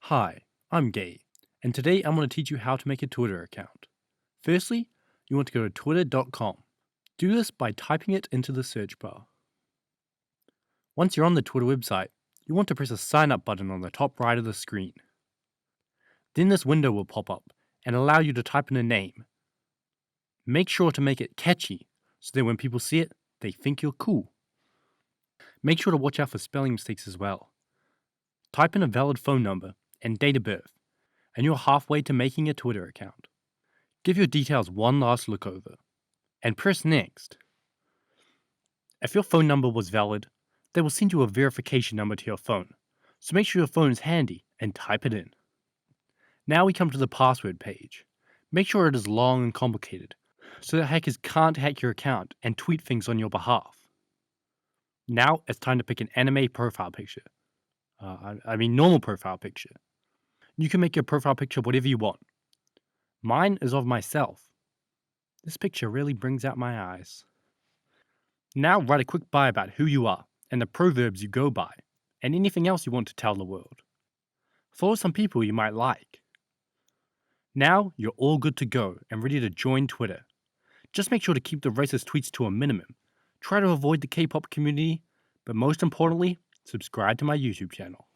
Hi, I'm Gay, and today I'm going to teach you how to make a Twitter account. Firstly, you want to go to twitter.com. Do this by typing it into the search bar. Once you're on the Twitter website, you want to press the sign up button on the top right of the screen. Then this window will pop up and allow you to type in a name. Make sure to make it catchy so that when people see it, they think you're cool. Make sure to watch out for spelling mistakes as well. Type in a valid phone number and date of birth, and you're halfway to making a Twitter account. Give your details one last look over, and press next. If your phone number was valid, they will send you a verification number to your phone, so make sure your phone is handy and type it in. Now we come to the password page. Make sure it is long and complicated, so that hackers can't hack your account and tweet things on your behalf. Now it's time to pick an anime profile picture. Normal profile picture. You can make your profile picture whatever you want. Mine is of myself. This picture really brings out my eyes. Now write a quick bio about who you are and the proverbs you go by, and anything else you want to tell the world. Follow some people you might like. Now you're all good to go and ready to join Twitter. Just make sure to keep the racist tweets to a minimum. Try to avoid the K-pop community, but most importantly, subscribe to my YouTube channel.